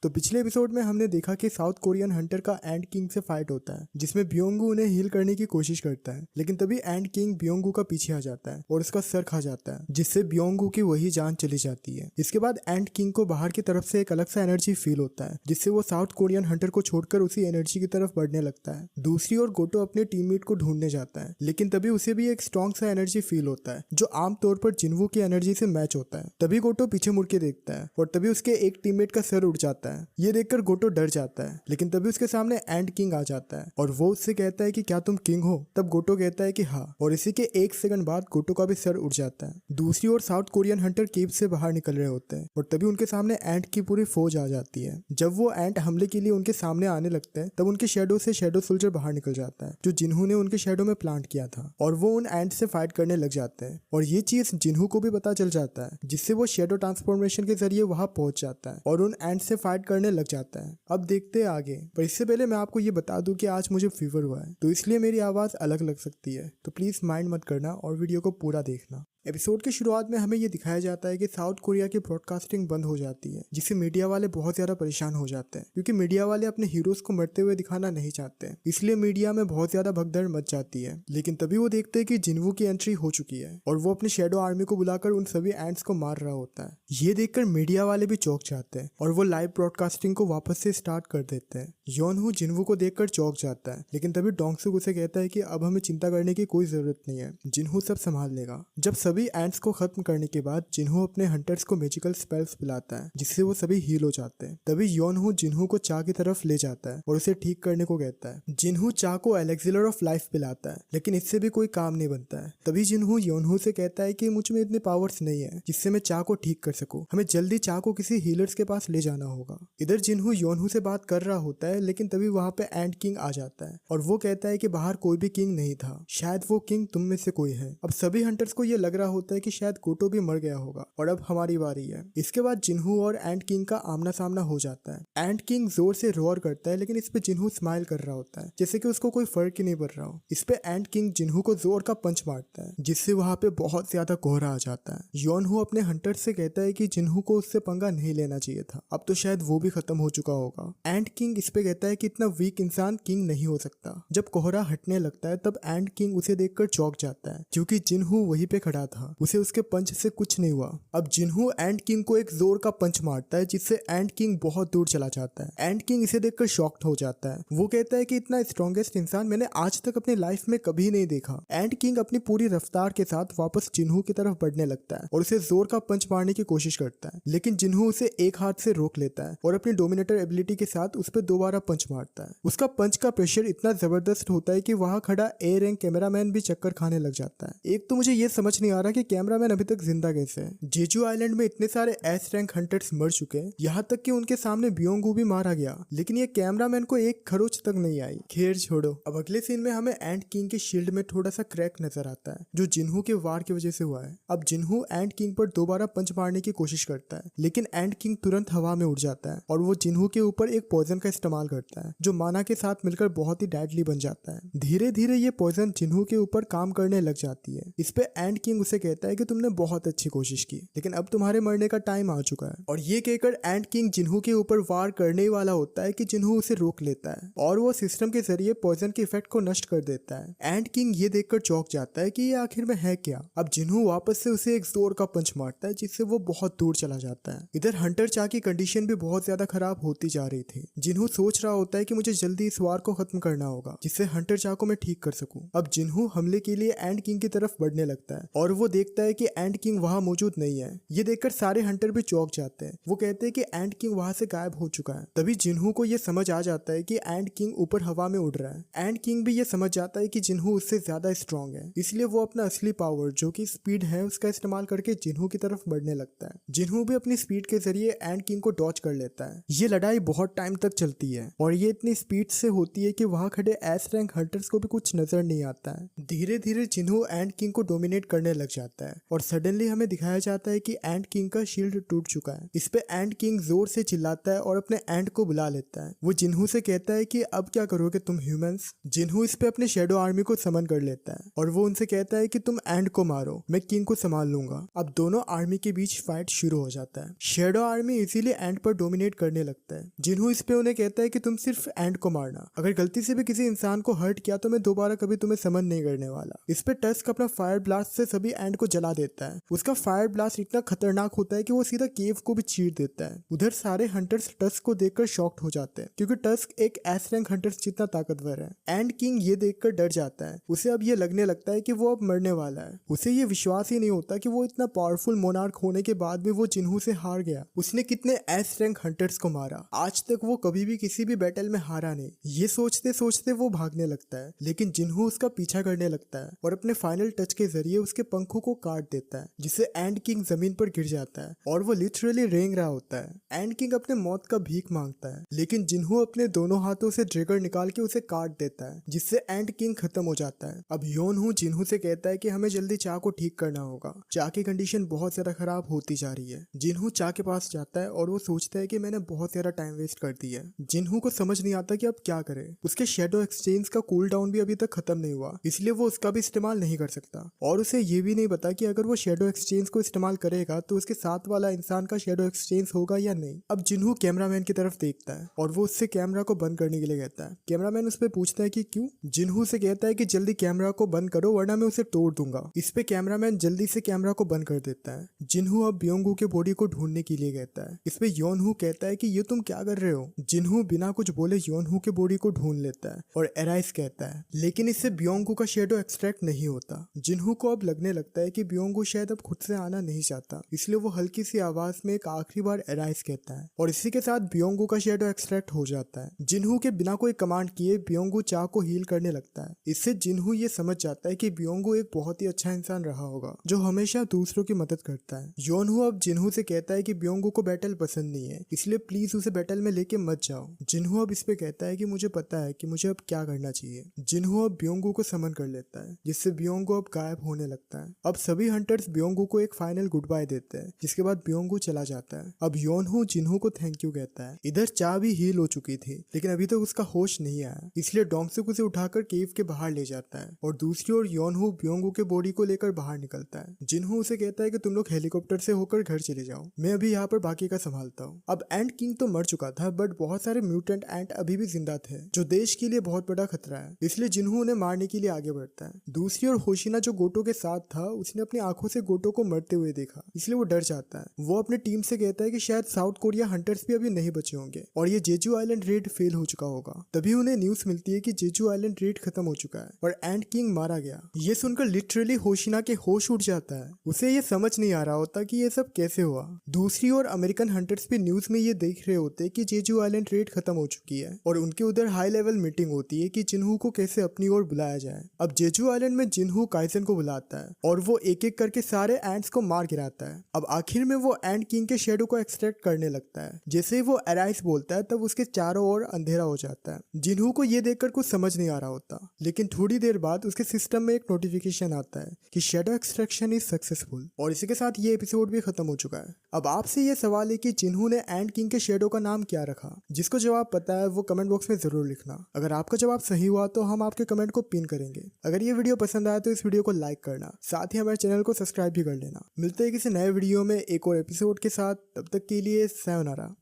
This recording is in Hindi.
तो पिछले एपिसोड में हमने देखा कि साउथ कोरियन हंटर का एंड किंग से फाइट होता है, जिसमें बियोंगू उन्हें हील करने की कोशिश करता है, लेकिन तभी एंड किंग बियोंगू का पीछे आ जाता है और उसका सर खा जाता है, जिससे बियोंगू की वही जान चली जाती है। इसके बाद एंड किंग को बाहर की तरफ से एक अलग सा एनर्जी फील होता है, जिससे वो साउथ कोरियन हंटर को छोड़कर उसी एनर्जी की तरफ बढ़ने लगता है। दूसरी ओर गोटो अपने टीममेट को ढूंढने जाता है, लेकिन तभी उसे भी एक स्ट्रॉन्ग सा एनर्जी फील होता है, जो आमतौर पर जिन्वू की एनर्जी से मैच होता है। तभी गोटो पीछे मुड़ के देखता है और तभी उसके एक टीममेट का सर उड़ जाता है। ये देखकर गोटो डर जाता है, लेकिन तभी उसके सामने एंड किंग आ जाता है और वो उससे कहता है कि क्या तुम किंग हो? तब गोटो कहता है कि हाँ, और इसी के एक सेकंड बाद गोटो का भी सर उड़ जाता है। दूसरी ओर साउथ कोरियन हंटर केव से बाहर निकल रहे होते हैं और तभी उनके सामने एंट की पूरी फौज आ जाती है। जब वो एंट हमले के लिए उनके सामने आने लगते हैं, तब उनके शेडो से शेडो सोल्जर बाहर निकल जाता है, जो जिन्हू ने उनके शेडो में प्लांट किया था, और वो उन एंट से फाइट करने लग जाते हैं। और ये चीज जिन्हू को भी पता चल जाता है, जिससे वो शेडो ट्रांसफॉर्मेशन के जरिए वहां पहुंच जाता है और उन एंट से फाइट करने लग जाता है। अब देखते हैं आगे, पर इससे पहले मैं आपको ये बता दूं कि आज मुझे फीवर हुआ है, तो इसलिए मेरी आवाज अलग लग सकती है, तो प्लीज माइंड मत करना और वीडियो को पूरा देखना। एपिसोड की शुरुआत में हमें ये दिखाया जाता है कि साउथ कोरिया की ब्रॉडकास्टिंग बंद हो जाती है, जिससे मीडिया वाले बहुत ज्यादा परेशान हो जाते हैं, क्योंकि मीडिया वाले अपने हीरोज को मरते हुए दिखाना नहीं चाहते, इसलिए मीडिया में बहुत ज्यादा भगदड़ मच जाती है। लेकिन तभी वो देखते हैं कि जिन्वू की एंट्री हो चुकी है और वो अपने शेडो आर्मी को बुलाकर उन सभी एंट्स को मार रहा होता है। ये देखकर मीडिया वाले भी चौंक जाते हैं और वो लाइव ब्रॉडकास्टिंग को वापस से स्टार्ट कर देते हैं। योनहू जिन्वू को देखकर चौंक जाता है, लेकिन तभी डोंगसुक उसे कहता है कि अब हमें चिंता करने की कोई जरूरत नहीं है, जिन्हू सब संभाल लेगा। जब सभी एंट्स को खत्म करने के बाद जिन्हू अपने हंटर्स को मैजिकल स्पेल्स पिलाता है, जिससे वो सभी हील हो जाते हैं। तभी योनहू जिन्हू को चा की तरफ ले जाता है और उसे ठीक करने को कहता है। जिन्हू चा को एलेक्सिलर ऑफ लाइफ पिलाता है, लेकिन इससे भी कोई काम नहीं बनता है। तभी जिन्हू योनहू से कहता है कि मुझ में इतने पावर्स नहीं है जिससे मैं चा को ठीक कर सकूं, हमें जल्दी चा को किसी हीलर्स के पास ले जाना होगा। इधर जिन्हू योनहू से बात कर रहा होता है, लेकिन तभी वहां पे एंड किंग आ जाता है और वो कहता है कि बाहर कोई भी किंग नहीं था, शायद वो किंग तुम में से कोई है। अब सभी हंटर्स को ये लग रहा होता है कि शायद गोटो भी मर गया होगा और अब हमारी बारी है। इसके बाद जिन्हू और एंड किंग का आमना सामना हो जाता है। एंड किंग जोर से रोर करता है, लेकिन इस पे जिन्हू स्माइल कर रहा होता है, जैसे कि उसको कोई फर्क ही नहीं पड़ रहा हो। इस पे एंड किंग जिन्हू को जोर का पंच मारता है, जिससे वहां पे बहुत ज्यादा कोहरा आ जाता है। योनहू अपने हंटर्स से कहता है कि जिन्हू को उससे पंगा नहीं लेना चाहिए था, अब तो शायद वो भी खत्म हो चुका होगा। एंड किंग इस पे कहता है कि इतना वीक इंसान किंग नहीं हो सकता। जब कोहरा हटने लगता है, तब एंड किंग उसे देखकर चौंक जाता है, क्योंकि जिन्हू वहीं पे खड़ा था, उसे उसके पंच से कुछ नहीं हुआ। अब जिन्हू एंड किंग को एक जोर का पंच मारता है, जिससे एंड किंग बहुत दूर चला जाता है। एंड किंग इसे देखकर शॉक्ड हो जाता है। वो कहता है कि इतना स्ट्रॉन्गेस्ट इंसान मैंने आज तक अपनी लाइफ में कभी नहीं देखा। एंड किंग अपनी पूरी रफ्तार के साथ वापस जिन्हू की तरफ बढ़ने लगता है और उसे जोर का पंच मारने की कोशिश करता है, लेकिन जिन्हू उसे एक हाथ से रोक लेता है और अपनी डोमिनेटर एबिलिटी के साथ उस पर दोबारा पंच मारता है। उसका पंच का प्रेशर इतना जबरदस्त होता है कि वहां खड़ा ए रैंक कैमरामैन भी चक्कर खाने लग जाता है। एक तो मुझे ये समझ नहीं आ रहा कि कैमरामैन अभी तक जिंदा कैसे है। जेजू आइलैंड में इतने सारे एस रैंक हंटर्स मर चुके हैं, यहाँ तक कि उनके सामने बियोंगू भी मारा गया, लेकिन ये कैमरामैन को एक खरोच तक नहीं आई। खैर छोड़ो, अब अगले सीन में हमें एंड किंग के शील्ड में थोड़ा सा क्रैक नजर आता है, जो जिन्हू के वार की वजह से हुआ है। अब जिन्हू एंड किंग पर दोबारा पंच मारने की कोशिश करता है, लेकिन एंड किंग तुरंत हवा में उड़ जाता है और वो जिन्हू के ऊपर एक पॉइजन का इस्तेमाल करता है, जो माना के साथ मिलकर बहुत ही डेडली बन जाता है। धीरे धीरे ये पॉइजन जिन्हू के ऊपर काम करने लग जाती है। इस पे एंड किंग उसे कहता है कि तुमने बहुत अच्छी कोशिश की, लेकिन अब तुम्हारे मरने का टाइम आ चुका है। और ये कहकर एंड किंग जिन्हू के ऊपर वार करने ही वाला होता है कि जिन्हू उसे रोक लेता है और वो सिस्टम के जरिए पॉइजन के इफेक्ट को नष्ट कर देता है। एंड किंग ये देखकर चौंक जाता है कि ये आखिर में है क्या। अब जिन्हू वापस से उसे एक जोर का पंच मारता है, जिससे वो बहुत दूर चला जाता है। इधर हंटर चा की कंडीशन भी बहुत ज्यादा खराब होती जा रही थी। जिन्हू सोच रहा होता है कि मुझे जल्दी इस वार को खत्म करना होगा, जिससे हंटर चा को मैं ठीक कर सकूं। अब जिन्हू हमले के लिए एंड किंग की तरफ बढ़ने लगता है और वो देखता है कि एंड किंग वहां मौजूद नहीं है। ये देखकर सारे हंटर भी चौंक जाते हैं। वो कहते हैं कि एंड किंग वहां से गायब हो चुका है। तभी जिन्हू को ये समझ आ जाता है कि एंड किंग ऊपर हवा में उड़ रहा है। एंड किंग भी ये समझ जाता है कि जिन्हू उससे ज्यादा स्ट्रॉन्ग है, इसलिए वो अपना असली पावर जो कि स्पीड है उसका इस्तेमाल करके जिन्हू की तरफ बढ़ने लगता है। जिन्हू भी अपनी स्पीड के जरिए एंड किंग को डॉच कर लेता है। ये लड़ाई बहुत टाइम तक चलती है और ये इतनी स्पीड से होती है कि वहां खड़े एस रैंक हंटर्स को भी कुछ नजर नहीं आता है। धीरे धीरे जिन्हू एंड किंग को डोमिनेट करने लग जाता है और सडनली हमें दिखाया जाता है कि एंट किंग का शील्ड टूट चुका है। इस पे एंट किंग जोर से चिल्लाता है और अपने एंट को बुला लेता है। वो जिन्हू से कहता है कि अब क्या करोगे तुम ह्यूमंस। जिन्हू इस पे अपने शेडो आर्मी को समन कर लेता है और वो उनसे कहता है कि तुम एंट को मारो, मैं किंग को संभाल लूंगा। अब दोनों आर्मी के बीच फाइट शुरू हो जाता है। शेडो आर्मी इसीलिए एंट पर डोमिनेट करने लगता है। जिन्हू इस पे उन्हें कहता है कि तुम सिर्फ एंट को मारना, अगर गलती से भी किसी इंसान को हर्ट किया तो मैं दोबारा कभी तुम्हें समन नहीं करने वाला। इस पे टस्क अपना फायर ब्लास्ट से सभी एंट को जला देता है। उसका फायर ब्लास्ट इतना खतरनाक होता है कि वो सीधा केव को भी चीर देता है। उधर सारे हंटर्स टस्क को देखकर शॉक्ड हो जाते हैं क्योंकि टस्क एक एस रैंक हंटर्स जितना ताकतवर है। एंट किंग ये देखकर डर जाता है। उसे अब ये लगने लगता है कि वो अब मरने वाला है। उसे ये विश्वास ही नहीं होता कि वो इतना पावरफुल मोनार्क होने के बाद भी वो जिन्हू से हार गया। उसने कितने एस रैंक हंटर्स को मारा, आज तक वो कभी भी किसी भी बैटल में हारा नहीं। ये सोचते सोचते वो भागने लगता है, लेकिन जिन्हू उसका पीछा करने लगता है और अपने फाइनल टच के जरिए उसके पंखों को काट देता है, जिससे एंट किंग जमीन पर गिर जाता है और वो लिटरली रेंग रहा होता है। एंट किंग अपने मौत का भीख मांगता है, लेकिन जिन्हू अपने दोनों हाथों से ड्रैगर निकाल के उसे काट देता है, जिससे एंट किंग खत्म हो जाता है। अब योनहू जिन्हू से कहता है कि हमें जल्दी चा को ठीक करना होगा। चा की कंडीशन बहुत ज्यादा खराब होती जा रही है। जिन्हू चा के पास जाता है और वो सोचता है कि मैंने बहुत ज्यादा टाइम वेस्ट कर दिया है। जिन्हू को समझ नहीं आता कि अब क्या करे। उसके शेडो एक्सचेंज का कूल डाउन भी अभी तक खत्म नहीं हुआ, इसलिए वो उसका भी इस्तेमाल नहीं कर सकता और उसे ये भी नहीं पता कि अगर वो शेडो एक्सचेंज को इस्तेमाल करेगा तो उसके साथ वाला इंसान का शेडो एक्सचेंज होगा या नहीं। अब जिन्हू कैमरामैन की तरफ देखता है और वो उससे कैमरा को बंद करने के लिए कहता है। कैमरामैन उस पर पूछता है कि क्यों। जिन्हू से कहता है कि जल्दी कैमरा को बंद करो वरना मैं उसे तोड़ दूंगा। इस पे कैमरामैन जल्दी से कैमरा को बंद कर देता है। जिन्हू अब ब्योंगू के बॉडी को ढूंढने के लिए कहता है। इस पे योनहू कहता है कि ये तुम क्या कर रहे हो। जिन्हू बिना कुछ बोले योनहू के बॉडी को ढूंढ लेता है और एराइस कहता है, लेकिन इससे ब्योंगू का शेडो एक्सट्रैक्ट नहीं होता। जिन्हू को अब लगने लगता है कि ब्योंगू शायद अब खुद से आना नहीं चाहता, इसलिए वो हल्की सी आवाज में एक आखिरी बार एराइस कहता है और इसी के साथ ब्योंगू का शेडो एक्सट्रैक्ट हो जाता है। जिन्हू के बिना कोई कमांड किए ब्योंगू चा को हील करने लगता है। इससे जिन्हू ये समझ जाता है कि ब्योंगू एक बहुत ही अच्छा इंसान रहा होगा जो हमेशा दूसरों की मदद करता है। योनहू अब जिन्हू से कहता है कि ब्योंगू को बैटल पसंद नहीं है, इसलिए प्लीज उसे बैटल में लेके मत जाओ। जिन्हू अब इस पे कहता है कि मुझे पता है कि मुझे अब क्या करना चाहिए। जिन्हू अब ब्योंगू को समन कर लेता है, जिससे ब्योंगू अब गायब होने लगता है। अब सभी हंटर्स ब्योंगू को एक फाइनल गुड बाय देते हैं, जिसके बाद ब्योंगू चला जाता है। अब योनहू जिन्हू को थैंक यू कहता है। इधर चा भी हील हो चुकी थी, लेकिन अभी तक उसका होश नहीं आया, इसलिए डोंगसुक उसे उठाकर केव के बाहर ले जाता है और दूसरी ओर योनहू ब्योंगू के बॉडी को लेकर बाहर निकलता है। जिन्हू उसे कहता है कि तुम लोग हेलीकॉप्टर से होकर घर चले जाओ, मैं अभी यहाँ पर बाकी का संभालता हूँ। अब एंट किंग तो मर चुका था, बट बहुत सारे म्यूटेंट एंट अभी भी जिंदा थे, जो देश के लिए बहुत बड़ा खतरा है, इसलिए जिन्हू उन्हें मारने के लिए आगे बढ़ता है। दूसरी ओर होशिना जो गोटो के साथ था, उसने अपनी आंखों से गोटो को मरते हुए देखा, इसलिए वो डर जाता है। वो अपने टीम से कहता है कि शायद साउथ कोरिया हंटर्स भी अभी नहीं बचे होंगे और ये जेजू आइलैंड रेड फेल हो चुका होगा। तभी उन्हें न्यूज मिलती है कि जेजू आइलैंड रेड खत्म हो चुका है और एंट किंग मारा गया। ये सुनकर लिटरली होशिना के होश उड़ जाता है। उसे ये समझ नहीं आ रहा होता कि ये सब कैसे हुआ। दूसरी ओर अमेरिकन हंटर्स भी न्यूज में ये देख रहे होते कि जेजू आइलैंड रेड खत्म हो चुकी है और उनके उधर हाई लेवल मीटिंग होती है कि जिन्हू को कैसे अपनी ओर बुलाया जाए। अब जेजू आइलैंड में जिन्हू काइजन को बुलाता है और वो एक एक करके सारे एंट्स को मार गिराता है। अब आखिर में वो एंट किंग के शेडो को एक्सट्रैक्ट करने लगता है। जैसे ही वो एराइस बोलता है तब उसके चारों ओर अंधेरा हो जाता है। जिन्हू को ये देखकर कुछ समझ नहीं आ रहा होता, लेकिन थोड़ी देर बाद उसके सिस्टम में एक नोटिफिकेशन आता है कि शेडो एक्सट्रैक्शन इज सक्सेसफुल। और इसी के साथ ये एपिसोड भी खत्म हो चुका है। अब आपसे ये सवाल है कि जिन्हू ने एंट किंग के शेडो का नाम क्या रखा। जिसको जवाब पता है वो कमेंट बॉक्स में जरूर लिखना। अगर आपका जवाब सही हुआ तो हम आपके कमेंट को पिन करेंगे। अगर ये वीडियो पसंद आया तो इस वीडियो को लाइक करना, साथ ही हमारे चैनल को सब्सक्राइब भी कर लेना। मिलते हैं किसी नए वीडियो में एक और एपिसोड के साथ, तब तक के लिए sayonara।